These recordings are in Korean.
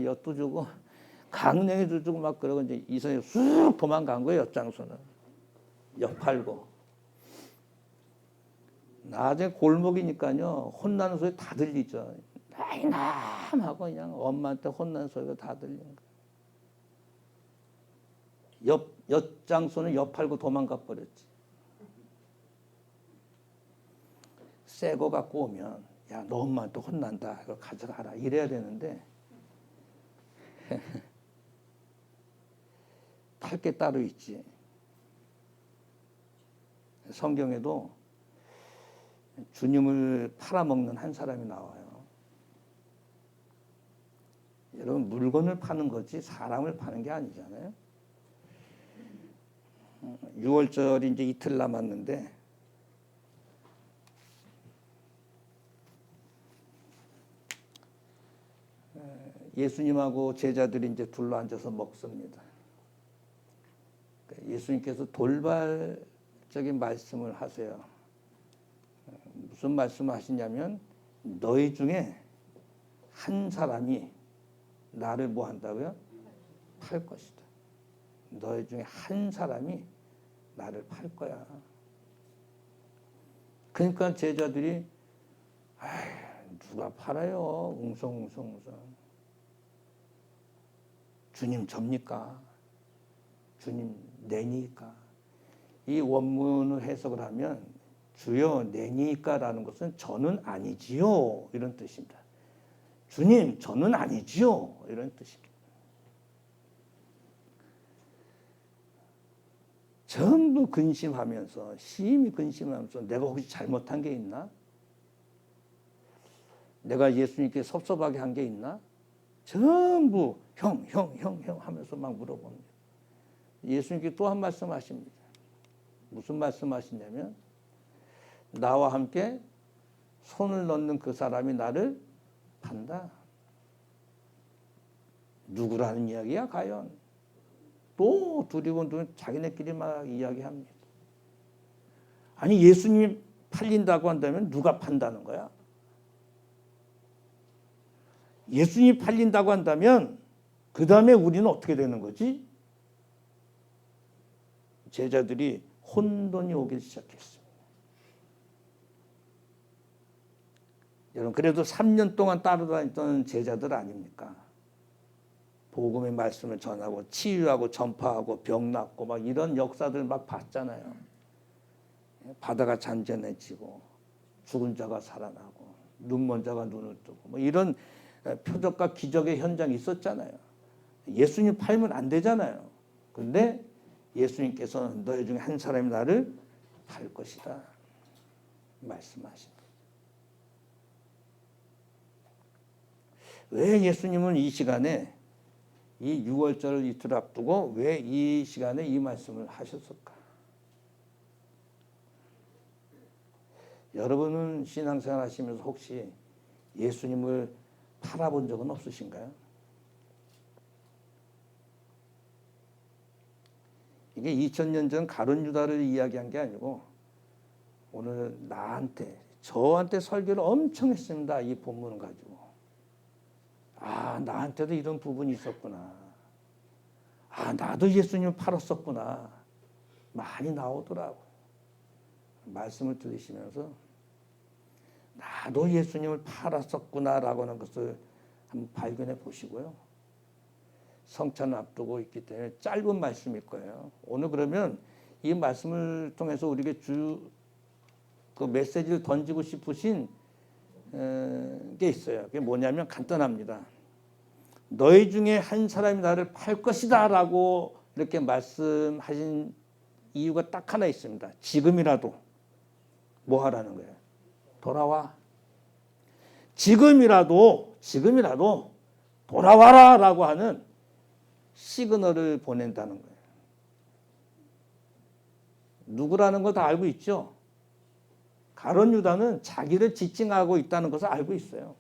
엿도 주고 강냉이도 주고 막 그러고 이제 이성이 쑥 도망간 거예요. 엿장수는 엿 팔고. 나중에 골목이니까요 혼나는 소리 다 들리죠. 나이남 하고 그냥 엄마한테 혼나는 소리가 다 들리는 거예요. 엿장수는 엿 팔고 도망가 버렸지. 새 거 갖고 오면 야 너 엄마한테 혼난다 이거 가져가라 이래야 되는데 팔 게 따로 있지. 성경에도 주님을 팔아먹는 한 사람이 나와요. 여러분 물건을 파는 거지 사람을 파는 게 아니잖아요. 6월절이 이제 이틀 남았는데 예수님하고 제자들이 이제 둘러앉아서 먹습니다. 예수님께서 돌발적인 말씀을 하세요. 무슨 말씀을 하시냐면 너희 중에 한 사람이 나를 뭐 한다고요? 팔 것이다. 너희 중에 한 사람이 나를 팔 거야. 그러니까 제자들이 누가 팔아요? 웅성웅성. 주님 접니까? 주님 내니까? 이 원문을 해석을 하면 주여 내니까라는 것은 저는 아니지요 이런 뜻입니다. 주님 저는 아니지요 이런 뜻입니다. 전부 근심하면서 심히 근심하면서 내가 혹시 잘못한 게 있나? 내가 예수님께 섭섭하게 한 게 있나? 전부 형 하면서 막 물어봅니다. 예수님께 또 한 말씀 하십니다. 무슨 말씀 하시냐면 나와 함께 손을 넣는 그 사람이 나를 판다. 누구라는 이야기야 과연? 또 두리번두리번 자기네끼리 막 이야기합니다. 아니 예수님이 팔린다고 한다면 누가 판다는 거야? 예수님이 팔린다고 한다면 그 다음에 우리는 어떻게 되는 거지? 제자들이 혼돈이 오기 시작했습니다. 여러분 그래도 3년 동안 따라다녔던 제자들 아닙니까? 복음의 말씀을 전하고 치유하고 전파하고 병 낫고 막 이런 역사들 막 봤잖아요. 바다가 잔잔해지고 죽은 자가 살아나고 눈먼 자가 눈을 뜨고 뭐 이런 표적과 기적의 현장이 있었잖아요. 예수님 팔면 안 되잖아요. 그런데 예수님께서는 너희 중에 한 사람이 나를 팔 것이다 말씀하십니다. 왜 예수님은 이 시간에 이 6월절을 이틀 앞두고 왜 이 시간에 이 말씀을 하셨을까? 여러분은 신앙생활 하시면서 혹시 예수님을 팔아본 적은 없으신가요? 이게 2000년 전 가룟 유다를 이야기한 게 아니고 오늘 저한테 설교를 엄청 했습니다. 이 본문을 가지고. 나한테도 이런 부분이 있었구나. 나도 예수님을 팔았었구나. 많이 나오더라고요. 말씀을 들으시면서 나도 예수님을 팔았었구나라고 하는 것을 한번 발견해 보시고요. 성찬을 앞두고 있기 때문에 짧은 말씀일 거예요. 오늘 그러면 이 말씀을 통해서 우리에게 그 메시지를 던지고 싶으신 게 있어요. 그게 뭐냐면 간단합니다. 너희 중에 한 사람이 나를 팔 것이다 라고 이렇게 말씀하신 이유가 딱 하나 있습니다. 지금이라도 뭐 하라는 거예요? 돌아와. 지금이라도 돌아와라 라고 하는 시그널을 보낸다는 거예요. 누구라는 거 다 알고 있죠? 가룟 유다는 자기를 지칭하고 있다는 것을 알고 있어요.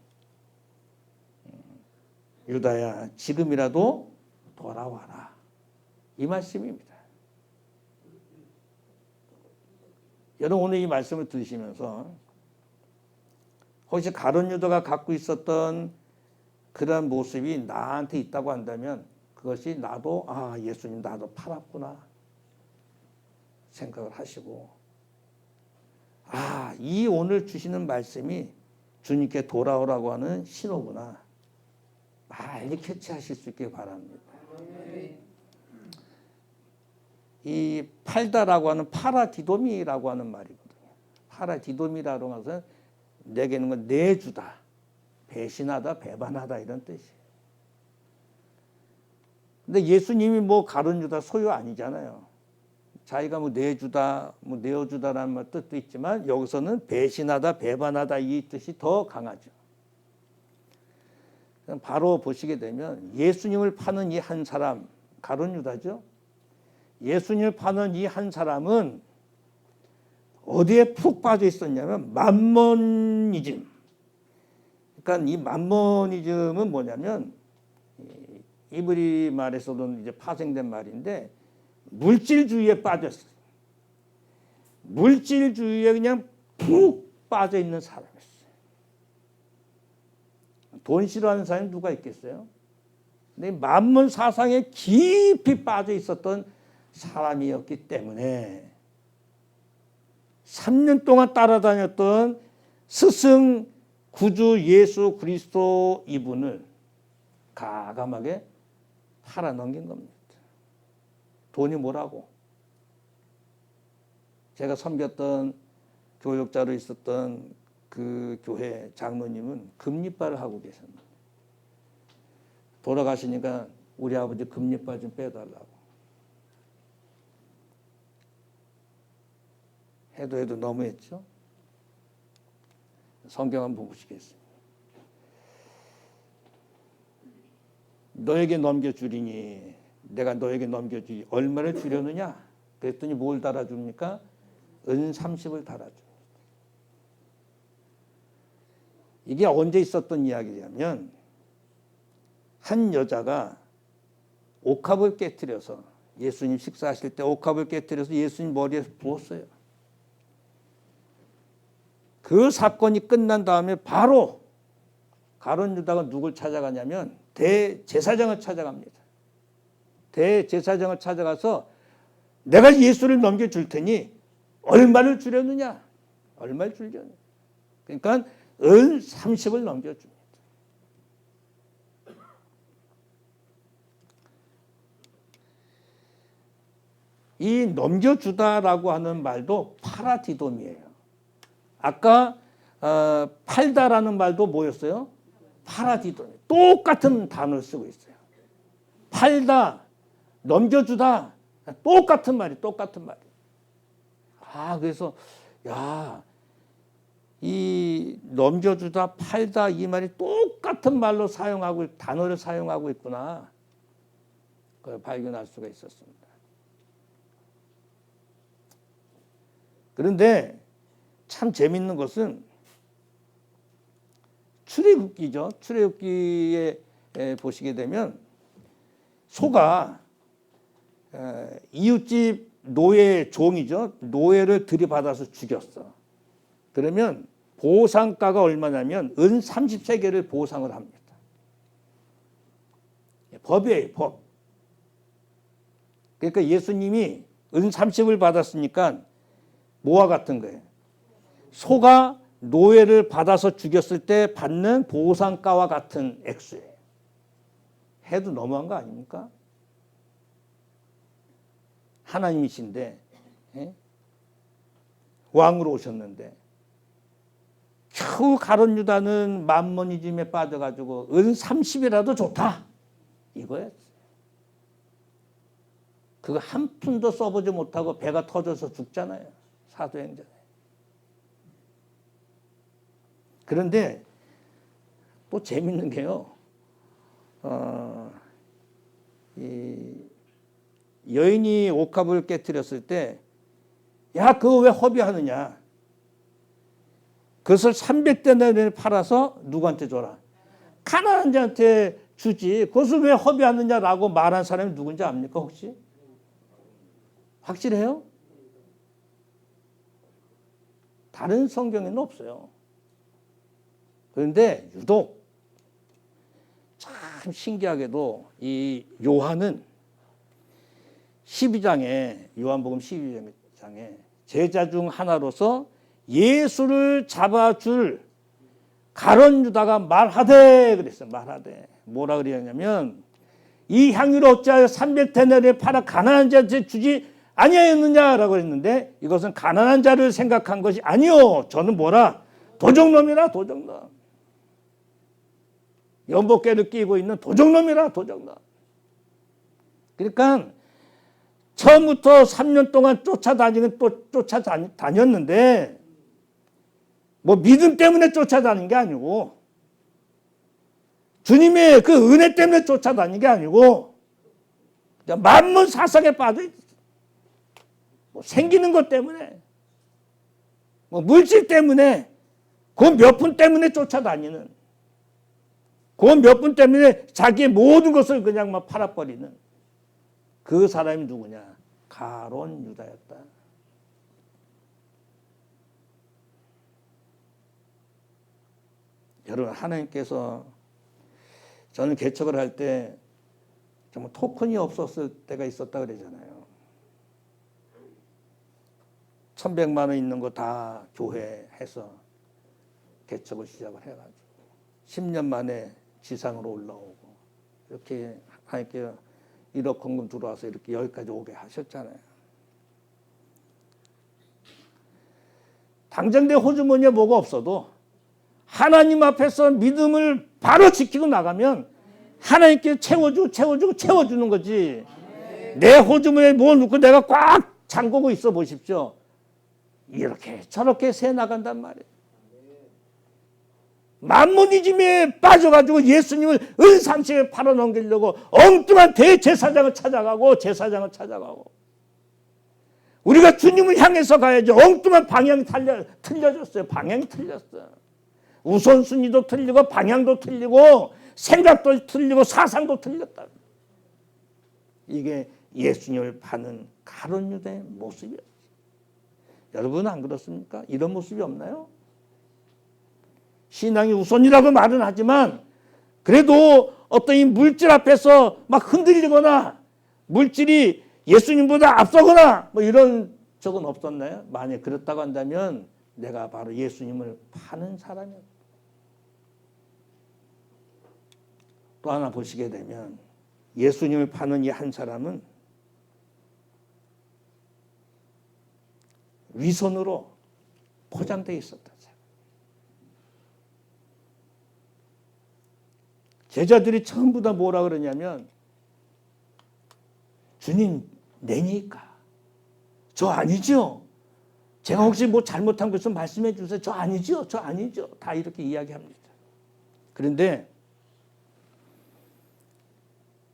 유다야, 지금이라도 돌아와라. 이 말씀입니다. 여러분 오늘 이 말씀을 들으시면서 혹시 가룟 유다가 갖고 있었던 그런 모습이 나한테 있다고 한다면 그것이 나도 예수님 나도 팔았구나 생각을 하시고 이 오늘 주시는 말씀이 주님께 돌아오라고 하는 신호구나 빨리 캐치하실 수 있길 바랍니다. 이 팔다라고 하는 파라디도미라고 하는 말이거든요. 파라디도미라고 하는 것은 내게는 건 내주다, 배신하다, 배반하다 이런 뜻이에요. 근데 예수님이 뭐 가룟유다 소유 아니잖아요. 자기가 뭐 내주다, 뭐 내어주다라는 뜻도 있지만 여기서는 배신하다, 배반하다 이 뜻이 더 강하죠. 바로 보시게 되면 예수님을 파는 이 한 사람, 가룟유다죠. 예수님을 파는 이 한 사람은 어디에 푹 빠져 있었냐면 맘모니즘. 그러니까 이 맘모니즘은 뭐냐면 이브리 말에서도 이제 파생된 말인데 물질주의에 빠졌어요. 물질주의에 그냥 푹 빠져 있는 사람이었어요. 돈 싫어하는 사람이 누가 있겠어요? 근데 만문 사상에 깊이 빠져 있었던 사람이었기 때문에 3년 동안 따라다녔던 스승 구주 예수 그리스도 이분을 가감하게 팔아넘긴 겁니다. 돈이 뭐라고? 제가 섬겼던 교육자로 있었던 그 교회 장로님은 금리빨을 하고 계셨는데 돌아가시니까 우리 아버지 금리빨 좀 빼달라고 해도 너무했죠. 성경 한번 보시겠습니다. 너에게 넘겨주리니 내가 너에게 넘겨주리. 얼마를 주려느냐? 그랬더니 뭘 달아줍니까? 은 30을 달아줍니다. 이게 언제 있었던 이야기냐면 한 여자가 옥합을 깨뜨려서 예수님 식사하실 때 옥합을 깨뜨려서 예수님 머리에 부었어요. 그 사건이 끝난 다음에 바로 가룟유다가 누굴 찾아가냐면 대제사장을 찾아갑니다. 대제사장을 찾아가서 내가 예수를 넘겨줄 테니 얼마를 주려느냐? 얼마를 주려느냐? 그러니까 은 30을 넘겨줍니다. 이 넘겨주다라고 하는 말도 파라디돔이에요. 아까 팔다라는 말도 뭐였어요? 파라디돔. 똑같은 단어를 쓰고 있어요. 팔다, 넘겨주다, 똑같은 말이. 그래서 이 넘겨주다, 팔다 이 말이 똑같은 말로 단어를 사용하고 있구나. 그걸 발견할 수가 있었습니다. 그런데 참 재밌는 것은 출애굽기죠. 출애굽기에 보시게 되면 소가 이웃집 노예 종이죠. 노예를 들이받아서 죽였어. 그러면 보상가가 얼마냐면 은 30세겔을 보상을 합니다. 법이에요, 법. 그러니까 예수님이 은 30을 받았으니까 뭐와 같은 거예요? 소가 노예를 받아서 죽였을 때 받는 보상가와 같은 액수예요. 해도 너무한 거 아닙니까? 하나님이신데 왕으로 오셨는데 겨우 가룟유다는 맘모니즘에 빠져가지고 은 30이라도 좋다 이거였어요. 그거 한 푼도 써보지 못하고 배가 터져서 죽잖아요. 사도행전에. 그런데 또 재밌는 게요. 이 여인이 옥합을 깨뜨렸을 때 야 그거 왜 허비하느냐. 그것을 300데나리온을 팔아서 누구한테 줘라. 가난한 자한테 주지. 그것을 왜 허비하느냐라고 말한 사람이 누군지 압니까 혹시? 확실해요? 다른 성경에는 없어요. 그런데 유독 참 신기하게도 이 요한은 12장에 요한복음 12장에 제자 중 하나로서 예수를 잡아줄 가룟 유다가 말하되 그랬어요. 말하되 뭐라 그랬냐면 이 향유를 어찌하여 300데나리에 팔아 가난한 자한테 주지 아니하였느냐라고 했는데 이것은 가난한 자를 생각한 것이 아니요. 저는 뭐라 도적놈이라 도적놈. 연복계를 끼고 있는 도적놈이라 도적놈. 그러니까 처음부터 3년 동안 쫓아다녔는데 뭐 믿음 때문에 쫓아다닌 게 아니고 주님의 그 은혜 때문에 쫓아다닌 게 아니고 만문 사상에 빠져 뭐 생기는 것 때문에 뭐 물질 때문에 그 몇 분 때문에 쫓아다니는 그 몇 분 때문에 자기의 모든 것을 그냥 막 팔아버리는 그 사람이 누구냐? 가룟 유다였다. 여러분 하나님께서 저는 개척을 할 때 정말 토큰이 없었을 때가 있었다 그러잖아요. 1,100만 원 있는 거 다 교회해서 개척을 시작을 해가지고 10년 만에 지상으로 올라오고 이렇게 하나님께 1억 헌금 들어와서 이렇게 여기까지 오게 하셨잖아요. 당장 내 호주머니에 뭐가 없어도 하나님 앞에서 믿음을 바로 지키고 나가면 하나님께 채워주는 거지. 내 호주머니에 뭘 넣고 내가 꽉 잠그고 있어 보십시오. 이렇게 저렇게 새 나간단 말이에요. 만문이즘에 빠져가지고 예수님을 은삼십에 팔아넘기려고 엉뚱한 대제사장을 찾아가고 우리가 주님을 향해서 가야지. 엉뚱한 방향이 틀려졌어요. 방향이 틀렸어요. 우선순위도 틀리고 방향도 틀리고 생각도 틀리고 사상도 틀렸다. 이게 예수님을 파는 가룟 유다의 모습이었어요. 여러분은 안 그렇습니까? 이런 모습이 없나요? 신앙이 우선이라고 말은 하지만 그래도 어떤 이 물질 앞에서 막 흔들리거나 물질이 예수님보다 앞서거나 뭐 이런 적은 없었나요? 만약 그렇다고 한다면 내가 바로 예수님을 파는 사람이었다. 또 하나 보시게 되면 예수님을 파는 이 한 사람은 위선으로 포장되어 있었다. 제자들이 전부 다 뭐라 그러냐면 주님 내니까 저 아니죠? 제가 혹시 뭐 잘못한 것 좀 말씀해 주세요. 저 아니죠? 다 이렇게 이야기합니다. 그런데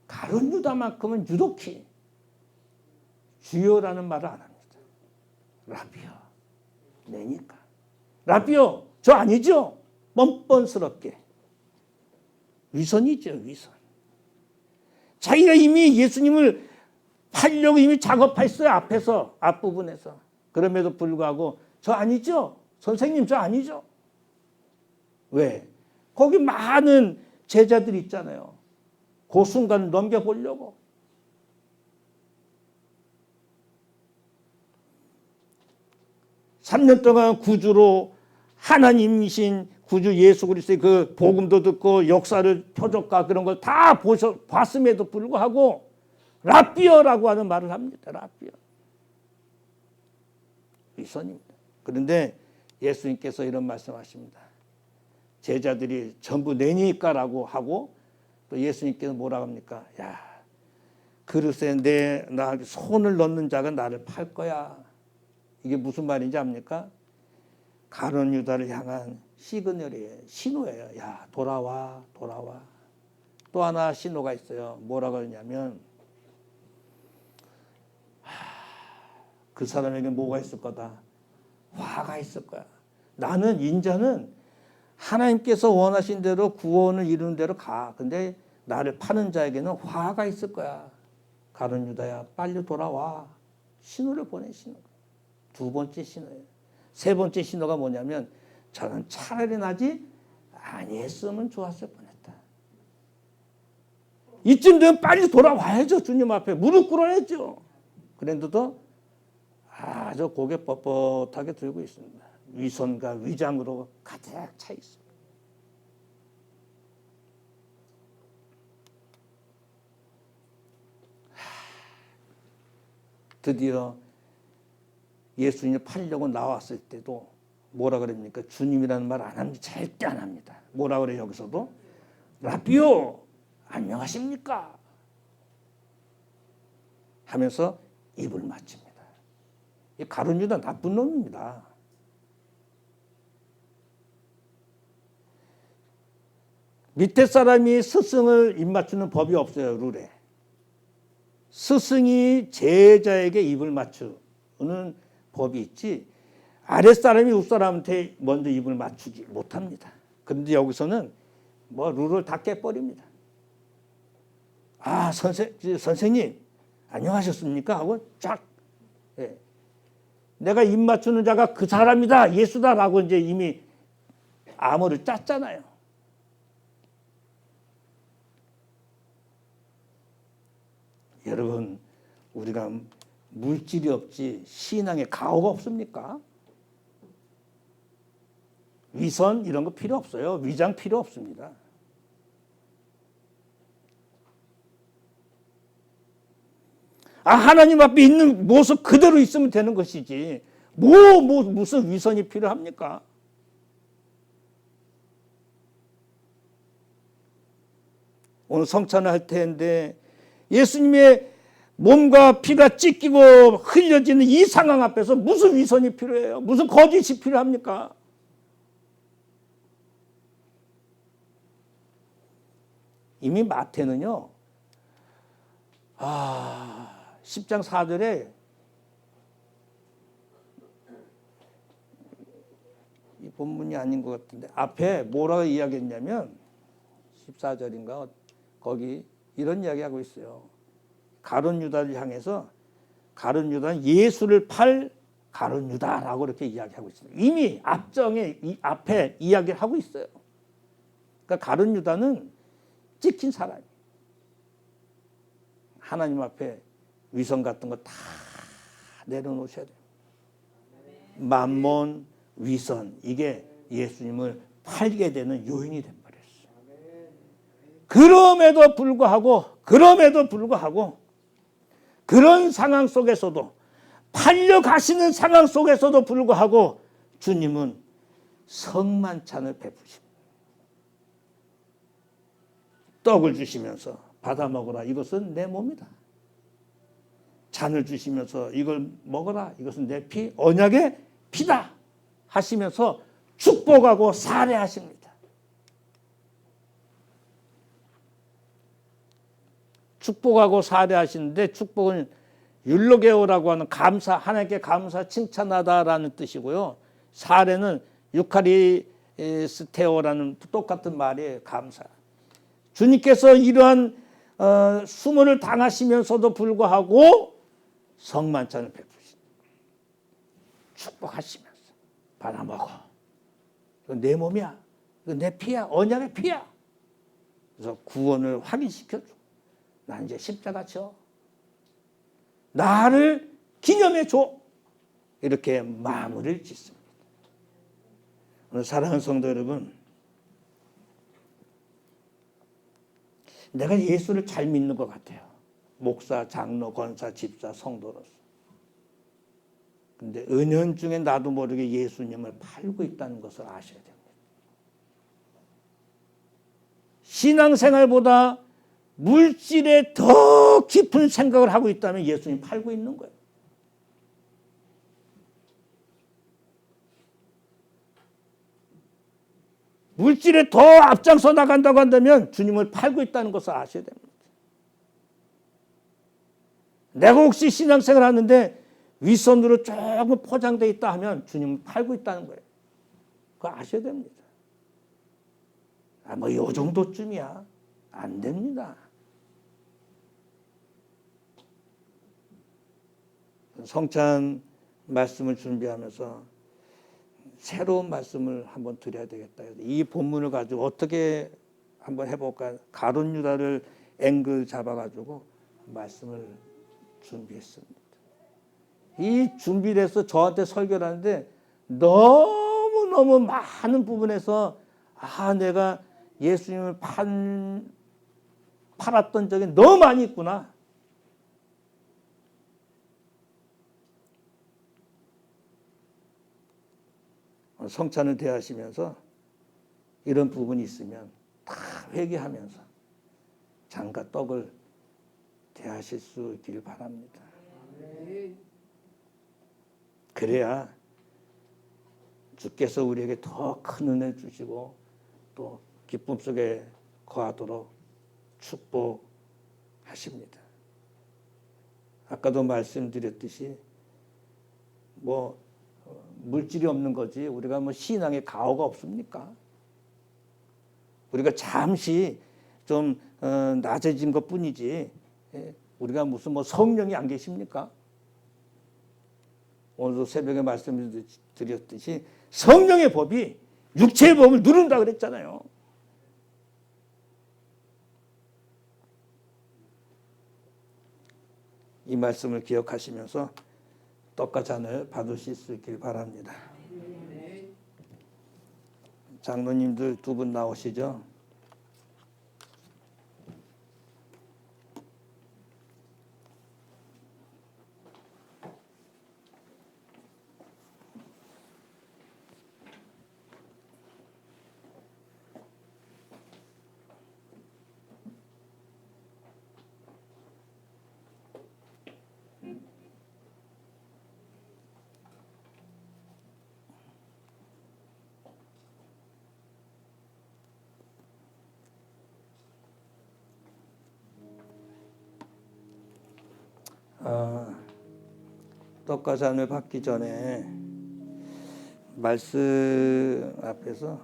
가룟 유다만큼은 유독히 주여라는 말을 안 합니다. 라비요 내니까 라비요 저 아니죠? 뻔뻔스럽게 위선이죠, 위선. 자기가 이미 예수님을 팔려고 이미 작업했어요, 앞부분에서. 그럼에도 불구하고, 저 아니죠? 선생님, 저 아니죠? 왜? 거기 많은 제자들이 있잖아요. 그 순간을 넘겨보려고. (3년) 동안 구주로 하나님이신 구주 예수 그리스도의 그 복음도 듣고 역사를 표적과 그런 걸 다 봤음에도 불구하고 라비어라고 하는 말을 합니다. 라비어. 위선입니다. 그런데 예수님께서 이런 말씀하십니다. 제자들이 전부 내니까라고 하고 또 예수님께서 뭐라고 합니까? 야, 그릇에 나 손을 넣는 자가 나를 팔 거야. 이게 무슨 말인지 압니까? 가룟 유다를 향한 시그널이에요. 신호예요. 야, 돌아와. 또 하나 신호가 있어요. 뭐라고 하냐면 그 사람에게 뭐가 있을 거다? 화가 있을 거야. 나는 인자는 하나님께서 원하신 대로 구원을 이루는 대로 가. 근데 나를 파는 자에게는 화가 있을 거야. 가룟 유다야, 빨리 돌아와. 신호를 보내, 신호. 두 번째 신호예요. 세 번째 신호가 뭐냐면 저는 차라리 나지 아니했으면 좋았을 뻔했다. 이쯤 되면 빨리 돌아와야죠. 주님 앞에 무릎 꿇어야죠. 그런데도 아주 고개 뻣뻣하게 들고 있습니다. 위선과 위장으로 가득 차 있습니다. 드디어 예수님을 팔려고 나왔을 때도 뭐라 그럽니까? 주님이라는 말 안 합니다. 절대 안 합니다. 뭐라 그래요 여기서도? 라비오 안녕하십니까? 하면서 입을 맞춥니다. 이 가룟 유다 나쁜 놈입니다. 밑에 사람이 스승을 입 맞추는 법이 없어요. 룰에. 스승이 제자에게 입을 맞추는 법이 있지 아랫사람이 윗사람한테 먼저 입을 맞추지 못합니다. 그런데 여기서는 뭐 룰을 다 깨버립니다. 아 선생님 안녕하셨습니까? 하고 쫙 예. 내가 입 맞추는 자가 그 사람이다 예수다라고 이제 이미 암호를 짰잖아요. 여러분 우리가 물질이 없지 신앙에 가오가 없습니까? 위선 이런 거 필요 없어요. 위장 필요 없습니다. 하나님 앞에 있는 모습 그대로 있으면 되는 것이지 무슨 위선이 필요합니까? 오늘 성찬을 할 텐데 예수님의 몸과 피가 찢기고 흘려지는 이 상황 앞에서 무슨 위선이 필요해요? 무슨 거짓이 필요합니까? 이미 마태는요. 10장 4절에 이 본문이 아닌 것 같은데 앞에 뭐라고 이야기했냐면 14절인가 거기 이런 이야기하고 있어요. 가룟 유다를 향해서 가룟 유다는 예수를 팔 가룟 유다라고 이렇게 이야기하고 있습니다. 이미 앞정에 이 앞에 이야기를 하고 있어요. 그러니까 가룟 유다는 찍힌 사람이 하나님 앞에 위선 같은 거 다 내려놓으셔야 돼요. 만몬, 위선 이게 예수님을 팔게 되는 요인이 돼버렸어요. 그럼에도 불구하고 그런 상황 속에서도 팔려가시는 상황 속에서도 불구하고 주님은 성만찬을 베푸십니다. 떡을 주시면서 받아 먹어라. 이것은 내 몸이다. 잔을 주시면서 이걸 먹어라. 이것은 내 피, 언약의 피다. 하시면서 축복하고 살해하십니다. 축복하고 살해하시는데 축복은 율로게오라고 하는 감사, 하나님께 감사, 칭찬하다라는 뜻이고요. 살해는 유카리스테오라는 똑같은 말이에요. 감사. 주님께서 이러한 수모를 당하시면서도 불구하고 성만찬을 베푸십니다. 축복하시면서 받아 먹어. 이건 내 몸이야. 이건 내 피야. 언약의 피야. 그래서 구원을 확인시켜줘. 난 이제 십자가 져. 나를 기념해 줘. 이렇게 마무리를 짓습니다. 오늘 사랑하는 성도 여러분, 내가 예수를 잘 믿는 것 같아요. 목사, 장로, 권사, 집사, 성도로서. 근데 은연중에 나도 모르게 예수님을 팔고 있다는 것을 아셔야 됩니다. 신앙생활보다 물질에 더 깊은 생각을 하고 있다면 예수님 팔고 있는 거예요. 물질에 더 앞장서 나간다고 한다면 주님을 팔고 있다는 것을 아셔야 됩니다. 내가 혹시 신앙생활 하는데 윗선으로 조금 포장되어 있다 하면 주님을 팔고 있다는 거예요. 그거 아셔야 됩니다. 뭐 이 정도쯤이야. 안 됩니다. 성찬 말씀을 준비하면서 새로운 말씀을 한번 드려야 되겠다. 이 본문을 가지고 어떻게 한번 해볼까? 가룟 유다를 앵글 잡아가지고 말씀을 준비했습니다. 이 준비를 해서 저한테 설교를 하는데 너무너무 많은 부분에서 내가 예수님을 팔았던 적이 너무 많이 있구나. 성찬을 대하시면서 이런 부분이 있으면 다 회개하면서 장과 떡을 대하실 수 있길 바랍니다. 그래야 주께서 우리에게 더 큰 은혜 주시고 또 기쁨 속에 거하도록 축복하십니다. 아까도 말씀드렸듯이 물질이 없는 거지 우리가 신앙에 가오가 없습니까? 우리가 잠시 좀 낮아진 것 뿐이지 우리가 무슨 성령이 안 계십니까? 오늘도 새벽에 말씀드렸듯이 성령의 법이 육체의 법을 누른다 그랬잖아요. 이 말씀을 기억하시면서 떡과 잔을 받으실 수 있길 바랍니다. 장로님들 두 분 나오시죠. 떡과 잔을 받기 전에 말씀 앞에서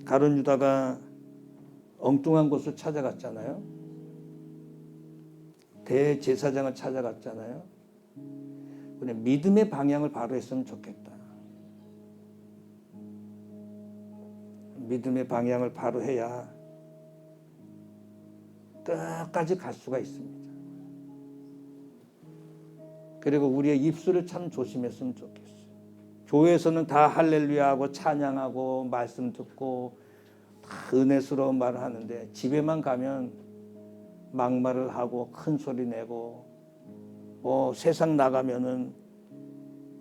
가룟 유다가 엉뚱한 곳을 찾아갔잖아요. 대제사장을 찾아갔잖아요. 그냥 믿음의 방향을 바로 했으면 좋겠다. 믿음의 방향을 바로 해야 끝까지 갈 수가 있습니다. 그리고 우리의 입술을 참 조심했으면 좋겠어요. 교회에서는 다 할렐루야하고 찬양하고 말씀 듣고 다 은혜스러운 말을 하는데 집에만 가면 막말을 하고 큰 소리 내고 세상 나가면은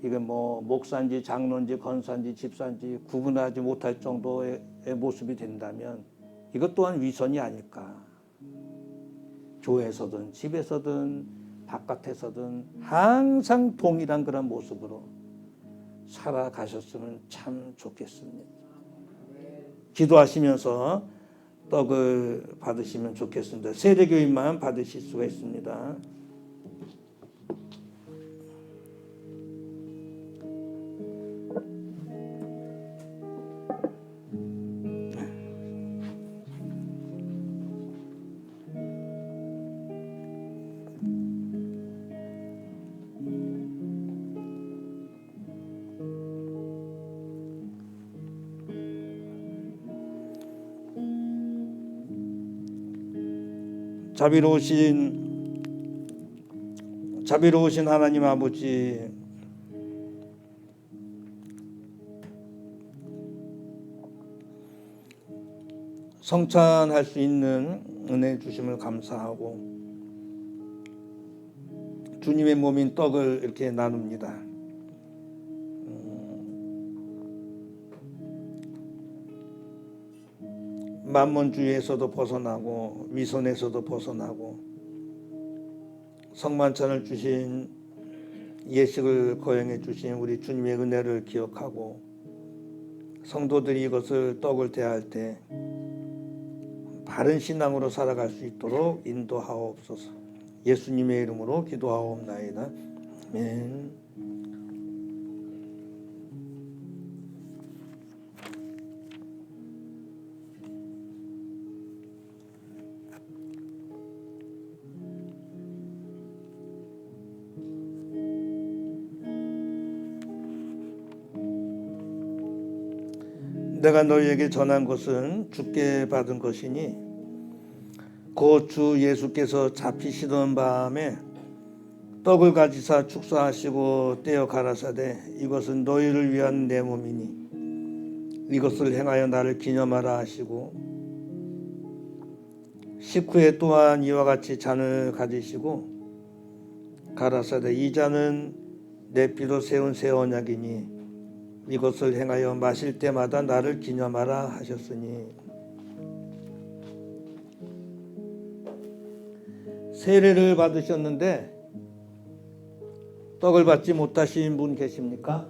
이게 목사인지 장로인지 권사인지 집사인지 구분하지 못할 정도의 모습이 된다면 이것 또한 위선이 아닐까. 교회에서든 집에서든 바깥에서든 항상 동일한 그런 모습으로 살아가셨으면 참 좋겠습니다. 기도하시면서 떡을 받으시면 좋겠습니다. 세례교인만 받으실 수가 있습니다. 자비로우신 하나님 아버지, 성찬할 수 있는 은혜 주심을 감사하고 주님의 몸인 떡을 이렇게 나눕니다. 만몬주의에서도 벗어나고 위선에서도 벗어나고 성만찬을 주신 예식을 거행해 주신 우리 주님의 은혜를 기억하고 성도들이 이것을 떡을 대할 때 바른 신앙으로 살아갈 수 있도록 인도하옵소서. 예수님의 이름으로 기도하옵나이다. 아멘. 내가 너희에게 전한 것은 주께 받은 것이니 곧 주 예수께서 잡히시던 밤에 떡을 가지사 축사하시고 떼어 가라사대 이것은 너희를 위한 내 몸이니 이것을 행하여 나를 기념하라 하시고 식후에 또한 이와 같이 잔을 가지시고 가라사대 이 잔은 내 피로 세운 새 언약이니 이것을 행하여 마실 때마다 나를 기념하라 하셨으니 세례를 받으셨는데 떡을 받지 못하신 분 계십니까?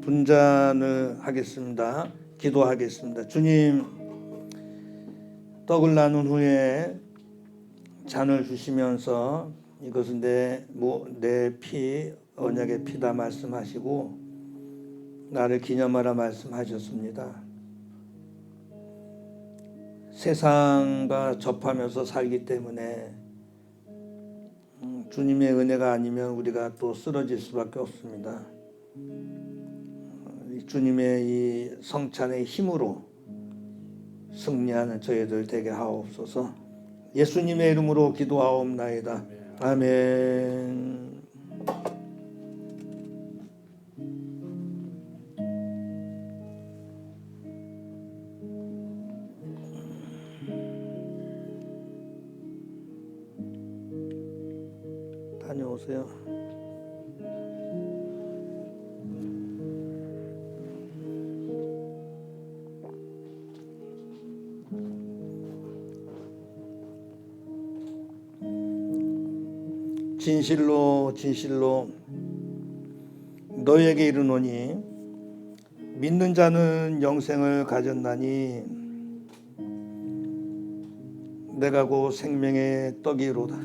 분잔을 하겠습니다. 기도하겠습니다. 주님, 떡을 나눈 후에 잔을 주시면서 이것은 내 피, 언약의 피다 말씀하시고 나를 기념하라 말씀하셨습니다. 세상과 접하면서 살기 때문에 주님의 은혜가 아니면 우리가 또 쓰러질 수밖에 없습니다. 주님의 이 성찬의 힘으로 승리하는 저희들 되게 하옵소서. 예수님의 이름으로 기도하옵나이다. 아멘. 다녀오세요. 진실로 진실로 너희에게 이르노니 믿는 자는 영생을 가졌나니 내가 곧 생명의 떡이로다.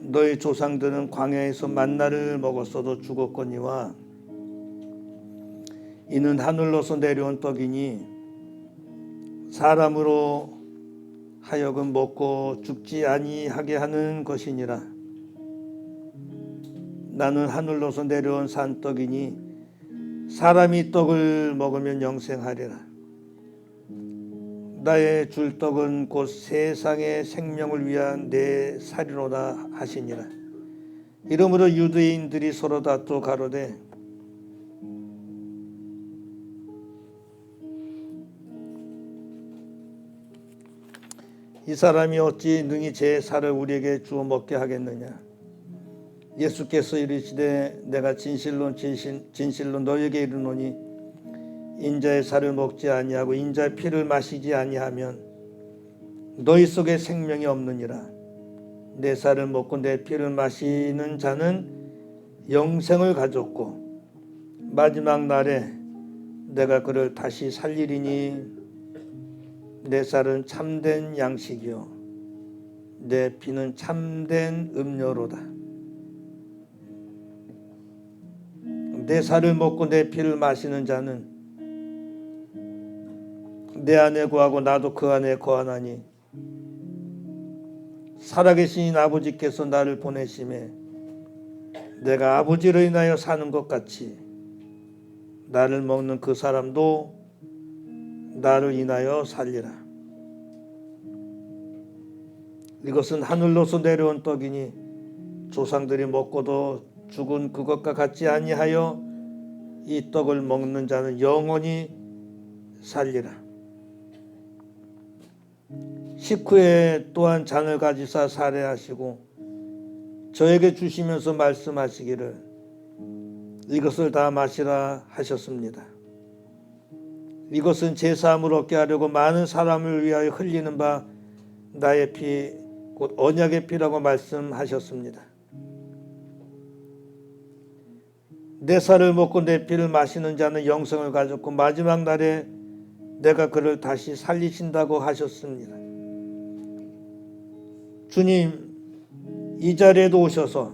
너희 조상들은 광야에서 만나를 먹었어도 죽었거니와 이는 하늘로서 내려온 떡이니 사람으로 하여금 먹고 죽지 아니하게 하는 것이니라. 나는 하늘로서 내려온 산떡이니 사람이 떡을 먹으면 영생하리라. 나의 줄 떡은 곧 세상의 생명을 위한 내 살이로다 하시니라. 이러므로 유대인들이 서로 다투 가로되 이 사람이 어찌 능히 제 살을 우리에게 주어 먹게 하겠느냐. 예수께서 이르시되 내가 진실로 너희에게 이르노니 인자의 살을 먹지 아니하고 인자의 피를 마시지 아니하면 너희 속에 생명이 없느니라. 내 살을 먹고 내 피를 마시는 자는 영생을 가졌고 마지막 날에 내가 그를 다시 살리리니 내 살은 참된 양식이요 내 피는 참된 음료로다. 내 살을 먹고 내 피를 마시는 자는 내 안에 거하고 나도 그 안에 거하나니 살아계신 아버지께서 나를 보내심에 내가 아버지로 인하여 사는 것 같이 나를 먹는 그 사람도 나를 인하여 살리라. 이것은 하늘로서 내려온 떡이니 조상들이 먹고도 죽은 그것과 같지 아니하여 이 떡을 먹는 자는 영원히 살리라. 식후에 또한 잔을 가지사 사례하시고 저에게 주시면서 말씀하시기를 이것을 다 마시라 하셨습니다. 이것은 제 사함을 얻게 하려고 많은 사람을 위하여 흘리는 바 나의 피 곧 언약의 피라고 말씀하셨습니다. 내 살을 먹고 내 피를 마시는 자는 영생을 가졌고 마지막 날에 내가 그를 다시 살리신다고 하셨습니다. 주님, 이 자리에도 오셔서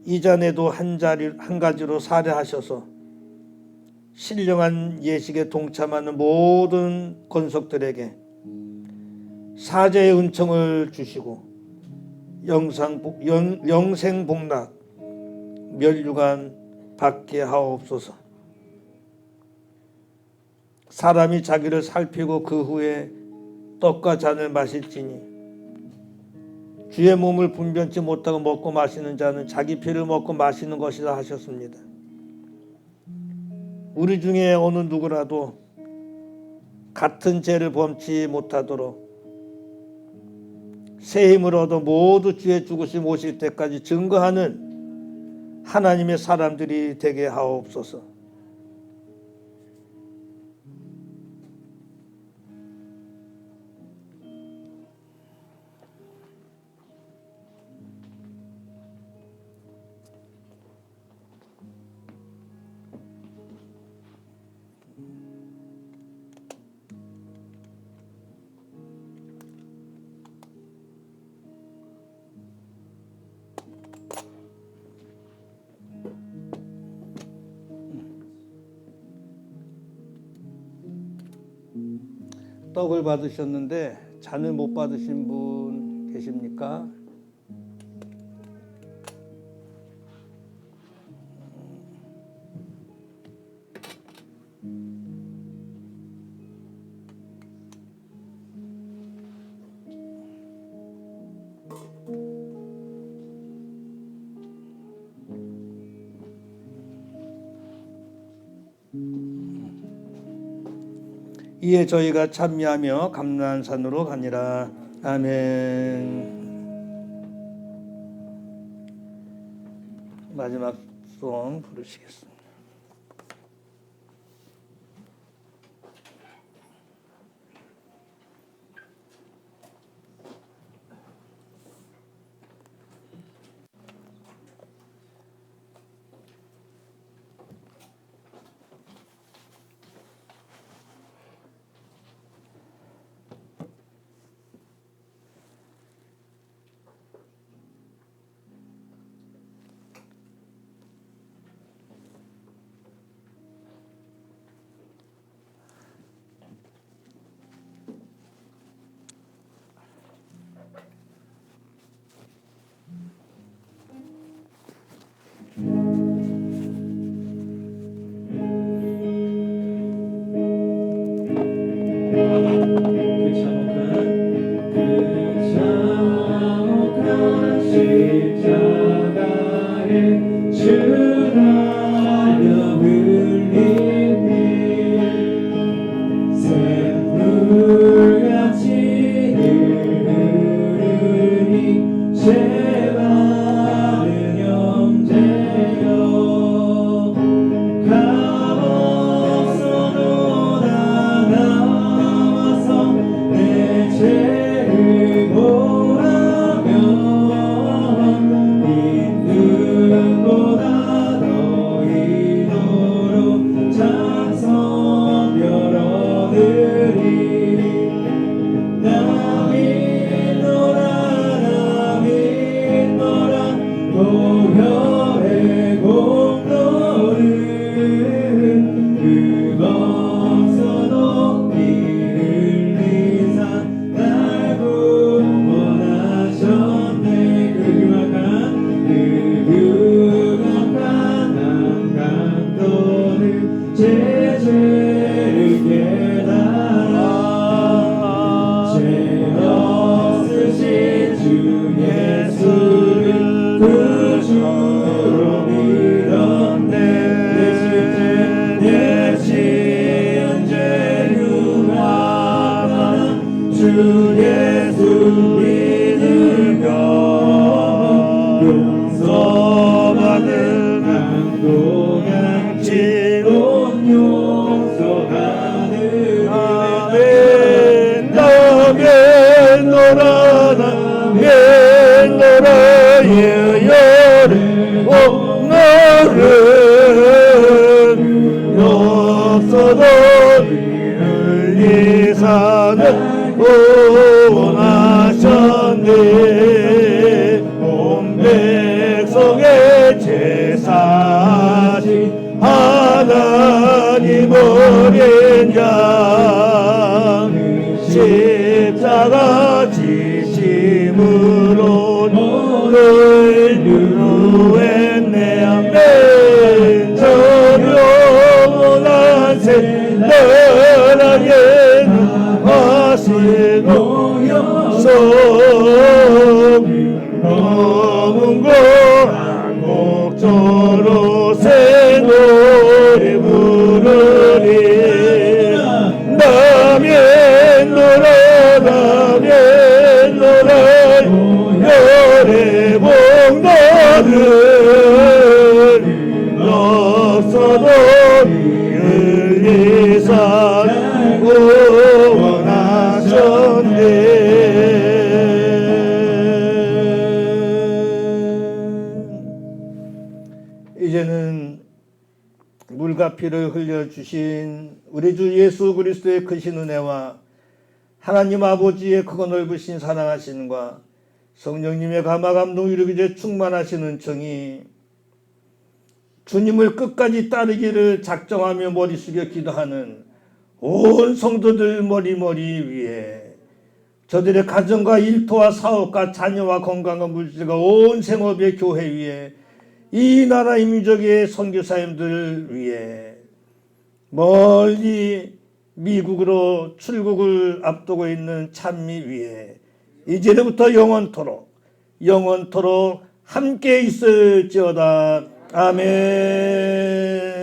이 잔에도 한 가지로 살해하셔서 신령한 예식에 동참하는 모든 권속들에게 사죄의 은총을 주시고 영생복락 면류관 받게 하옵소서. 사람이 자기를 살피고 그 후에 떡과 잔을 마실지니 주의 몸을 분변치 못하고 먹고 마시는 자는 자기 피를 먹고 마시는 것이라 하셨습니다. 우리 중에 어느 누구라도 같은 죄를 범치 못하도록 새 힘을 얻어 모두 주의 죽으심 오실 때까지 증거하는 하나님의 사람들이 되게 하옵소서. 떡을 받으셨는데 잔을 못 받으신 분 계십니까? 이에 저희가 찬미하며 감난산으로 가니라. 아멘. 마지막 송 부르시겠습니다. 영의 제사지 하나님 어린 양 십자가 지심으로 너를 유했네. 아멘. 저 영원한 새나라에는 하시고 영성 넘은 거한 곡조로 새 노래 부르리. 남의 노래 남의 노래 열애복 너를 없어도 의리산 구원하셨네. 이제는 물과 피를 흘려주신 우리 주 예수 그리스도의 크신 은혜와 하나님 아버지의 크고 넓으신 사랑하심과 성령님의 감화 감동 이루기에 충만하신 은총이 주님을 끝까지 따르기를 작정하며 머리 숙여 기도하는 온 성도들 머리 위에 저들의 가정과 일터와 사업과 자녀와 건강과 물질과 온 생업의 교회 위에 이 나라의 민족의 선교사님들 위에 멀리 미국으로 출국을 앞두고 있는 찬미 위에 이제부터 영원토록 함께 있을지어다. 아멘.